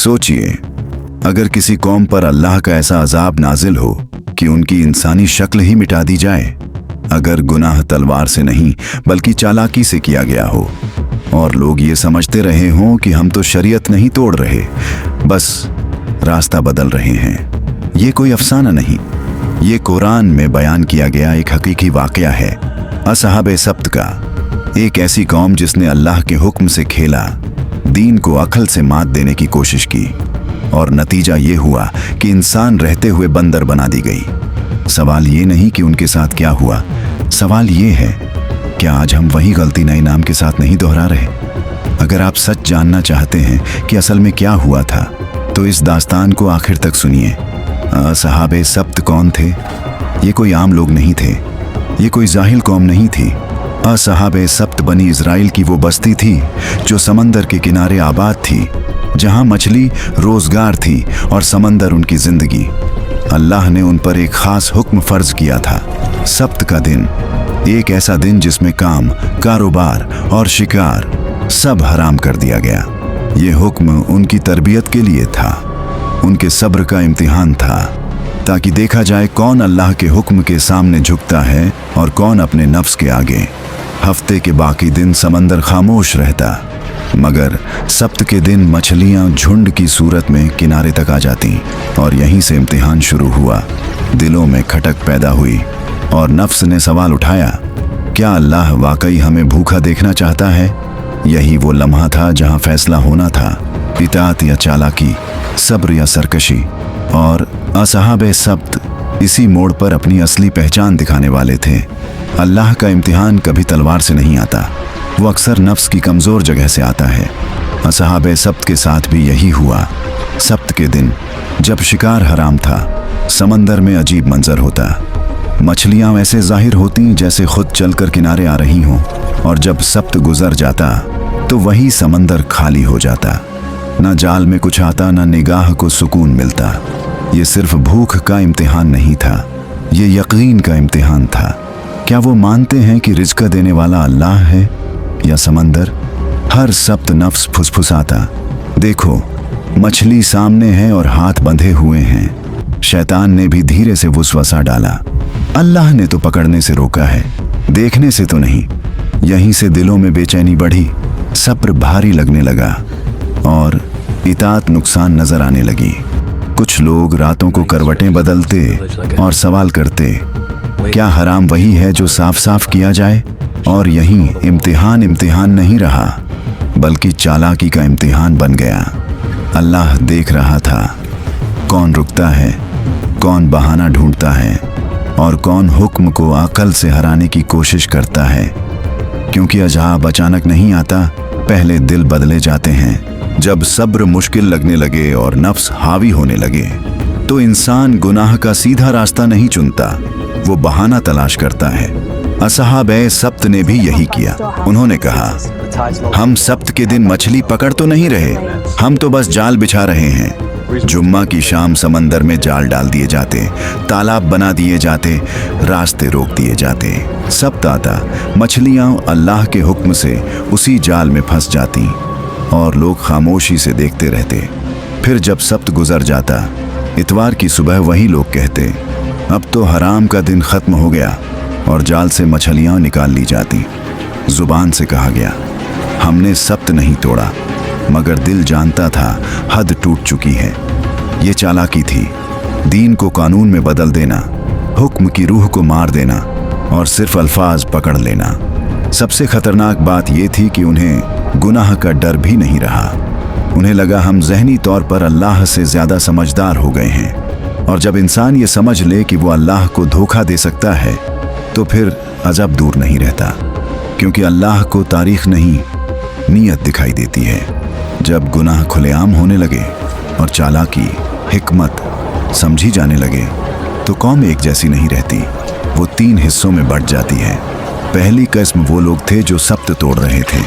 सोचिए, अगर किसी कौम पर अल्लाह का ऐसा अजाब नाजिल हो कि उनकी इंसानी शक्ल ही मिटा दी जाए, अगर गुनाह तलवार से नहीं बल्कि चालाकी से किया गया हो और लोग ये समझते रहे हों कि हम तो शरीयत नहीं तोड़ रहे, बस रास्ता बदल रहे हैं। ये कोई अफसाना नहीं, ये कुरान में बयान किया गया एक हकीकी वाकया है। असहाबे सब्त का, एक ऐसी कौम जिसने अल्लाह के हुक्म से खेला, दीन को अक्ल से मात देने की कोशिश की और नतीजा ये हुआ कि इंसान रहते हुए बंदर बना दी गई। सवाल ये नहीं कि उनके साथ क्या हुआ, सवाल ये है क्या आज हम वही गलती नए नाम के साथ नहीं दोहरा रहे। अगर आप सच जानना चाहते हैं कि असल में क्या हुआ था तो इस दास्तान को आखिर तक सुनिए। असहाबे सब्त कौन थे? ये कोई आम लोग नहीं थे, ये कोई जाहिल कौम नहीं थी। असहाबे सब्त बनी इजराइल की वो बस्ती थी जो समंदर के किनारे आबाद थी, जहां मछली रोजगार थी और समंदर उनकी जिंदगी। अल्लाह ने उन पर एक खास हुक्म फर्ज किया था, सब्त का दिन, एक ऐसा दिन जिसमें काम, कारोबार और शिकार सब हराम कर दिया गया। ये हुक्म उनकी तरबियत के लिए था, उनके सब्र का इम्तिहान था, ताकि देखा जाए कौन अल्लाह के हुक्म के सामने झुकता है और कौन अपने नफ्स के आगे। हफ्ते के बाकी दिन समंदर खामोश रहता, मगर सब्त के दिन मछलियां झुंड की सूरत में किनारे तक आ जाती और यहीं से इम्तिहान शुरू हुआ। दिलों में खटक पैदा हुई और नफ्स ने सवाल उठाया, क्या अल्लाह वाकई हमें भूखा देखना चाहता है? यही वो लम्हा था जहां फैसला होना था, इताअत या चालाकी, सब्र या सरकशी। और असहाबे सब्त इसी मोड़ पर अपनी असली पहचान दिखाने वाले थे। अल्लाह का इम्तिहान कभी तलवार से नहीं आता, वो अक्सर नफ्स की कमज़ोर जगह से आता है। असहाबे सब्त के साथ भी यही हुआ। सब्त के दिन जब शिकार हराम था, समंदर में अजीब मंजर होता। मछलियां वैसे जाहिर होती जैसे खुद चलकर किनारे आ रही हों, और जब सब्त गुजर जाता तो वही समंदर खाली हो जाता। न जाल में कुछ आता, न निगाह को सुकून मिलता। ये सिर्फ भूख का इम्तिहान नहीं था, ये यकीन का इम्तिहान था। क्या वो मानते हैं कि रिज़्क़ देने वाला अल्लाह है या समंदर? हर सब्त नफ्स फुसफुसाता, देखो मछली सामने है और हाथ बंधे हुए हैं। शैतान ने भी धीरे से वसवसा डाला, अल्लाह ने तो पकड़ने से रोका है, देखने से तो नहीं। यहीं से दिलों में बेचैनी बढ़ी, सब्र भारी लगने लगा और इताअत नुकसान नजर आने लगी। कुछ लोग रातों को करवटें बदलते और सवाल करते, क्या हराम वही है जो साफ साफ किया जाए? और यहीं इम्तिहान नहीं रहा, बल्कि चालाकी का इम्तिहान बन गया। अल्लाह देख रहा था कौन रुकता है, कौन बहाना ढूंढता है और कौन हुक्म को अकल से हराने की कोशिश करता है। क्योंकि अजाब अचानक नहीं आता, पहले दिल बदले जाते हैं। जब सब्र मुश्किल लगने लगे और नफ्स हावी होने लगे तो इंसान गुनाह का सीधा रास्ता नहीं चुनता, वो बहाना तलाश करता है। असहाबे सब्त ने भी यही किया। उन्होंने कहा, हम सब्त के दिन मछली पकड़ तो नहीं रहे, हम तो बस जाल बिछा रहे हैं। जुम्मा की शाम समंदर में जाल डाल दिए जाते, तालाब बना दिए जाते, रास्ते रोक दिए जाते। सब्त आता, मछलियां अल्लाह के हुक्म से उसी जाल में फंस जाती और लोग खामोशी से देखते रहते। फिर जब सब्त गुजर जाता, इतवार की सुबह वही लोग कहते, अब तो हराम का दिन खत्म हो गया, और जाल से मछलियां निकाल ली जाती। जुबान से कहा गया, हमने सब्त नहीं तोड़ा, मगर दिल जानता था हद टूट चुकी है। ये चालाकी थी, दीन को कानून में बदल देना, हुक्म की रूह को मार देना और सिर्फ अल्फाज पकड़ लेना। सबसे खतरनाक बात यह थी कि उन्हें गुनाह का डर भी नहीं रहा। उन्हें लगा हम ज़हनी तौर पर अल्लाह से ज़्यादा समझदार हो गए हैं, और जब इंसान ये समझ ले कि वो अल्लाह को धोखा दे सकता है तो फिर अज़ब दूर नहीं रहता, क्योंकि अल्लाह को तारीख नहीं नीयत दिखाई देती है। जब गुनाह खुलेआम होने लगे और चालाकी, हिकमत समझी जाने लगे तो कौम एक जैसी नहीं रहती, वो 3 हिस्सों में बढ़ जाती है। पहली किस्म वो लोग थे जो सब्त तोड़ रहे थे,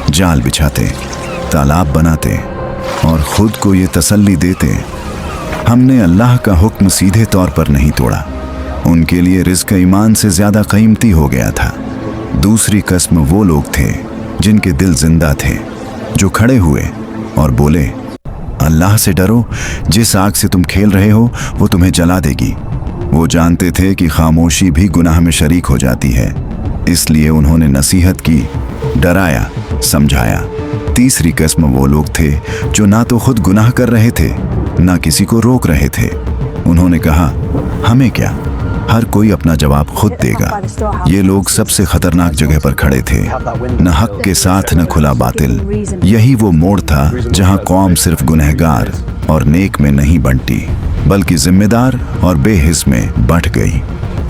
जाल बिछाते, तालाब बनाते और खुद को ये तसल्ली देते, हमने अल्लाह का हुक्म सीधे तौर पर नहीं तोड़ा। उनके लिए रिज़्क़ ईमान से ज़्यादा कीमती हो गया था। दूसरी किस्म वो लोग थे जिनके दिल जिंदा थे, जो खड़े हुए और बोले, अल्लाह से डरो, जिस आग से तुम खेल रहे हो वो तुम्हें जला देगी। वो जानते थे कि खामोशी भी गुनाह में शरीक हो जाती है, इसलिए उन्होंने नसीहत की, डराया, समझाया। तीसरी किस्म वो लोग थे जो ना तो खुद गुनाह कर रहे थे, ना किसी को रोक रहे थे। उन्होंने कहा, हमें क्या, हर कोई अपना जवाब खुद देगा। ये लोग सबसे खतरनाक जगह पर खड़े थे, न हक के साथ न खुला बातिल। यही वो मोड़ था जहां कौम सिर्फ गुनहगार और नेक में नहीं बंटी, बल्कि जिम्मेदार और बेहिस में बंट गई।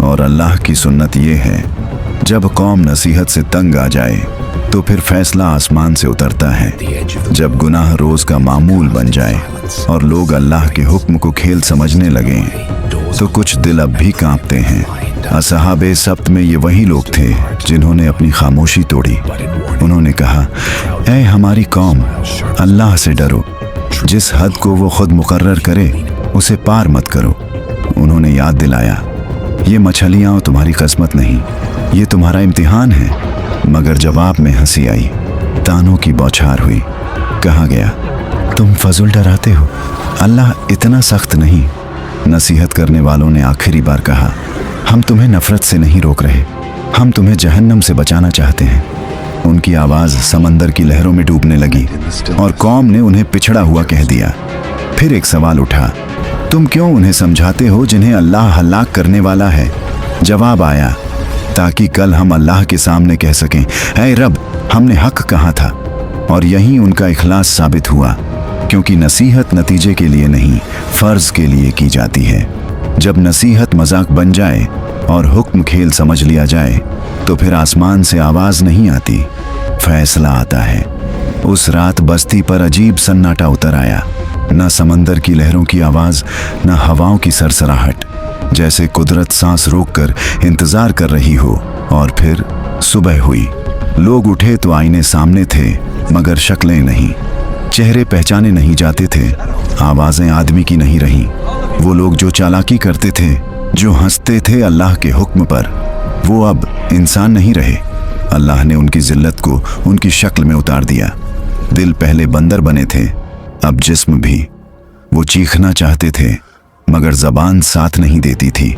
और अल्लाह की सुन्नत ये है, जब कौम नसीहत से तंग आ जाए तो फिर फैसला आसमान से उतरता है। जब गुनाह रोज का मामूल बन जाए और लोग अल्लाह के हुक्म को खेल समझने लगे तो कुछ दिल अब भी कांपते हैं। असहाबे सब्त में ये वही लोग थे जिन्होंने अपनी खामोशी तोड़ी। उन्होंने कहा, ऐ हमारी कौम, अल्लाह से डरो, जिस हद को वो खुद मुकर्रर करे उसे पार मत करो। उन्होंने याद दिलाया, ये मछलियाँ तुम्हारी किस्मत नहीं, ये तुम्हारा इम्तिहान है। मगर जवाब में हंसी आई, तानों की बौछार हुई। कहा गया, तुम फजूल डराते हो, अल्लाह इतना सख्त नहीं। नसीहत करने वालों ने आखिरी बार कहा, हम तुम्हें नफरत से नहीं रोक रहे, हम तुम्हें जहन्नम से बचाना चाहते हैं। उनकी आवाज़ समंदर की लहरों में डूबने लगी और कौम ने उन्हें पिछड़ा हुआ कह दिया। फिर एक सवाल उठा, तुम क्यों उन्हें समझाते हो जिन्हें अल्लाह हलाक करने वाला है? जवाब आया, ताकि कल हम अल्लाह के सामने कह सकें, ऐ रब, हमने हक कहा था। और यही उनका इखलास साबित हुआ, क्योंकि नसीहत नतीजे के लिए नहीं, फ़र्ज़ के लिए की जाती है। जब नसीहत मजाक बन जाए और हुक्म खेल समझ लिया जाए तो फिर आसमान से आवाज़ नहीं आती, फैसला आता है। उस रात बस्ती पर अजीब सन्नाटा उतर आया, न समंदर की लहरों की आवाज़, न हवाओं की सरसराहट, जैसे कुदरत सांस रोककर इंतजार कर रही हो। और फिर सुबह हुई। लोग उठे तो आईने सामने थे, मगर शक्लें नहीं, चेहरे पहचाने नहीं जाते थे, आवाज़ें आदमी की नहीं रहीं। वो लोग जो चालाकी करते थे, जो हंसते थे अल्लाह के हुक्म पर, वो अब इंसान नहीं रहे। अल्लाह ने उनकी जिल्लत को उनकी शक्ल में उतार दिया। दिल पहले बंदर बने थे, अब जिस्म भी। वो चीखना चाहते थे मगर ज़बान साथ नहीं देती थी।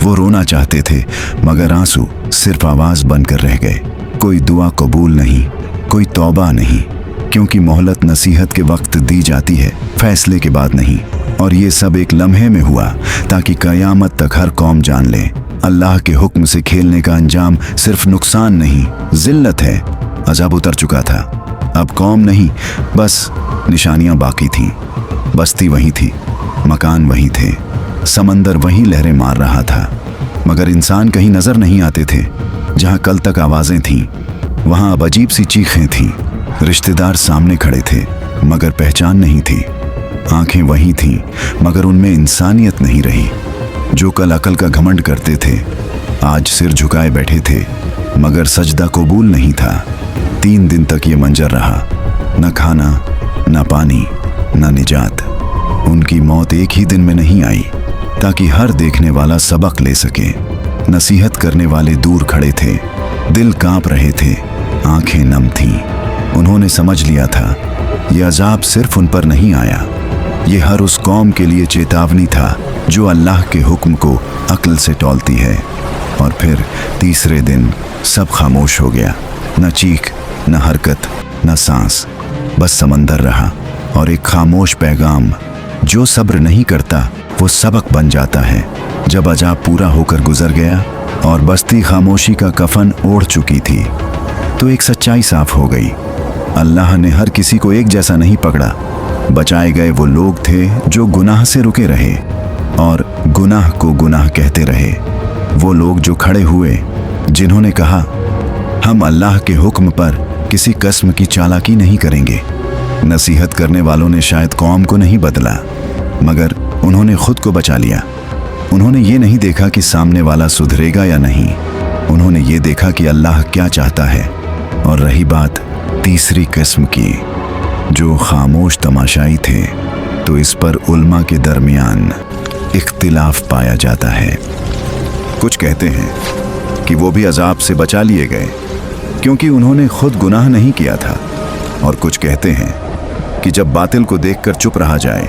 वो रोना चाहते थे मगर आंसू सिर्फ आवाज़ बनकर रह गए। कोई दुआ कबूल नहीं, कोई तौबा नहीं, क्योंकि मोहलत नसीहत के वक्त दी जाती है, फैसले के बाद नहीं। और ये सब एक लम्हे में हुआ ताकि क़यामत तक हर कौम जान ले, अल्लाह के हुक्म से खेलने का अंजाम सिर्फ नुकसान नहीं, ज़िल्लत है। अज़ाब उतर चुका था, अब कौम नहीं, बस निशानियाँ बाकी थीं। बस्ती वहीं थी, मकान वहीं थे, समंदर वहीं लहरें मार रहा था, मगर इंसान कहीं नजर नहीं आते थे। जहां कल तक आवाजें थीं, वहां अब अजीब सी चीखें थीं। रिश्तेदार सामने खड़े थे, मगर पहचान नहीं थी। आंखें वहीं थीं, मगर उनमें इंसानियत नहीं रही। जो कल अकल का घमंड करते थे, आज सिर झुकाए बैठे थे, मगर सजदा कबूल नहीं था। 3 दिन तक ये मंजर रहा, न खाना, न पानी, न निजात। उनकी मौत एक ही दिन में नहीं आई, ताकि हर देखने वाला सबक ले सके। नसीहत करने वाले दूर खड़े थे, दिल कांप रहे थे, आंखें नम थीं। उन्होंने समझ लिया था, यह अजाब सिर्फ उन पर नहीं आया, ये हर उस कौम के लिए चेतावनी था जो अल्लाह के हुक्म को अक्ल से टौलती है। और फिर तीसरे दिन सब खामोश हो गया, न चीख, न हरकत, न सांस, बस समंदर रहा और एक खामोश पैगाम, जो सब्र नहीं करता वो सबक बन जाता है। जब अजाब पूरा होकर गुजर गया और बस्ती खामोशी का कफन ओढ़ चुकी थी, तो एक सच्चाई साफ हो गई, अल्लाह ने हर किसी को एक जैसा नहीं पकड़ा। बचाए गए वो लोग थे जो गुनाह से रुके रहे और गुनाह को गुनाह कहते रहे। वो लोग जो खड़े हुए, जिन्होंने कहा, हम अल्लाह के हुक्म पर किसी किस्म की चालाकी नहीं करेंगे। नसीहत करने वालों ने शायद कौम को नहीं बदला, मगर उन्होंने खुद को बचा लिया। उन्होंने ये नहीं देखा कि सामने वाला सुधरेगा या नहीं, उन्होंने ये देखा कि अल्लाह क्या चाहता है। और रही बात तीसरी किस्म की, जो खामोश तमाशाई थे, तो इस पर उल्मा के दरमियान इख्तिलाफ पाया जाता है। कुछ कहते हैं कि वो भी अजाब से बचा लिए गए क्योंकि उन्होंने खुद गुनाह नहीं किया था, और कुछ कहते हैं कि जब बातिल को देखकर चुप रहा जाए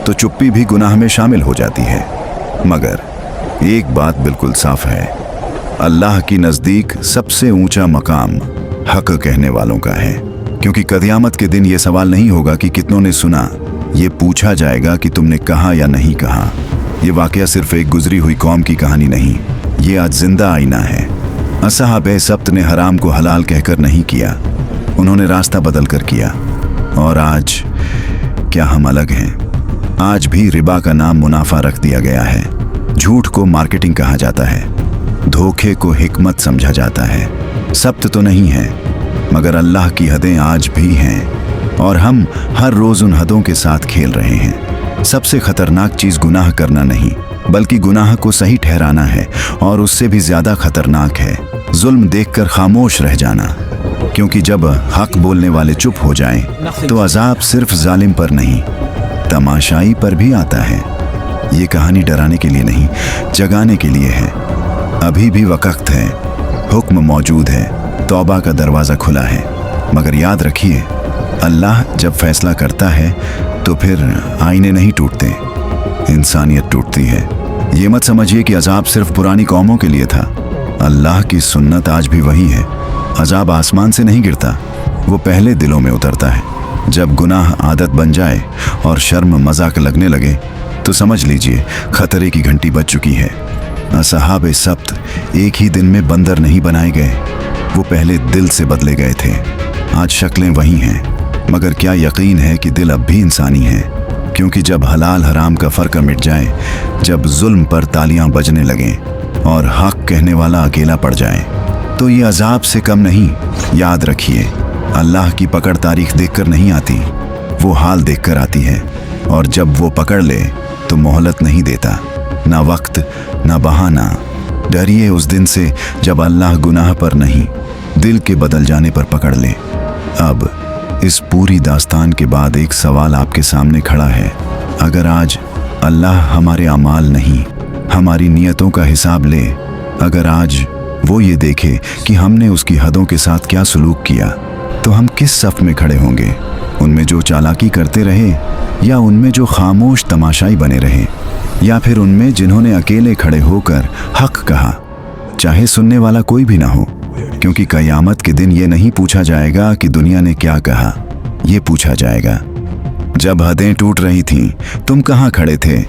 तो चुप्पी भी गुनाह में शामिल हो जाती है। मगर एक बात बिल्कुल साफ है, अल्लाह की नज़दीक सबसे ऊंचा मकाम हक कहने वालों का है। क्योंकि क़यामत के दिन ये सवाल नहीं होगा कि कितनों ने सुना, ये पूछा जाएगा कि तुमने कहा या नहीं कहा। ये वाक़या सिर्फ एक गुजरी हुई कौम की कहानी नहीं, ये आज जिंदा आईना है। असहाबे सब्त ने हराम को हलाल कहकर नहीं किया, उन्होंने रास्ता बदल कर किया। और आज क्या हम अलग हैं? आज भी रिबा का नाम मुनाफा रख दिया गया है, झूठ को मार्केटिंग कहा जाता है, धोखे को हिकमत समझा जाता है। सब्त तो नहीं है, मगर अल्लाह की हदें आज भी हैं और हम हर रोज उन हदों के साथ खेल रहे हैं। सबसे खतरनाक चीज गुनाह करना नहीं, बल्कि गुनाह को सही ठहराना है। और उससे भी ज्यादा खतरनाक है जुल्म देखकर खामोश रह जाना। क्योंकि जब हक बोलने वाले चुप हो जाएं, तो अजाब सिर्फ जालिम पर नहीं, तमाशाई पर भी आता है। ये कहानी डराने के लिए नहीं, जगाने के लिए है। अभी भी वक्त है, हुक्म मौजूद है, तौबा का दरवाज़ा खुला है। मगर याद रखिए, अल्लाह जब फैसला करता है तो फिर आईने नहीं टूटते, इंसानियत टूटती है। ये मत समझिए कि अजाब सिर्फ पुरानी कौमों के लिए था। अल्लाह की सुन्नत आज भी वही है। अजाब आसमान से नहीं गिरता, वो पहले दिलों में उतरता है। जब गुनाह आदत बन जाए और शर्म मजाक लगने लगे, तो समझ लीजिए खतरे की घंटी बज चुकी है। असहाबे सब्त एक ही दिन में बंदर नहीं बनाए गए, वो पहले दिल से बदले गए थे। आज शक्लें वही हैं, मगर क्या यकीन है कि दिल अब भी इंसानी है? क्योंकि जब हलाल हराम का फ़र्क मिट जाए, जब जुल्म पर तालियां बजने लगें और हक कहने वाला अकेला पड़ जाए, तो ये अजाब से कम नहीं। याद रखिए, अल्लाह की पकड़ तारीख देखकर नहीं आती, वो हाल देखकर आती है। और जब वो पकड़ ले तो मोहलत नहीं देता, ना वक्त ना बहाना। डरिए उस दिन से जब अल्लाह गुनाह पर नहीं, दिल के बदल जाने पर पकड़ ले। अब इस पूरी दास्तान के बाद एक सवाल आपके सामने खड़ा है। अगर आज अल्लाह हमारे अमाल नहीं, हमारी नियतों का हिसाब ले, अगर आज वो ये देखे कि हमने उसकी हदों के साथ क्या सलूक किया, तो हम किस सफ में खड़े होंगे? उनमें जो चालाकी करते रहे, या उनमें जो खामोश तमाशाई बने रहे, या फिर उनमें जिन्होंने अकेले खड़े होकर हक कहा, चाहे सुनने वाला कोई भी ना हो? क्योंकि क़यामत के दिन ये नहीं पूछा जाएगा कि दुनिया ने क्या कहा, ये पूछा जाएगा, जब हदें टूट रही थीं तुम कहाँ खड़े थे?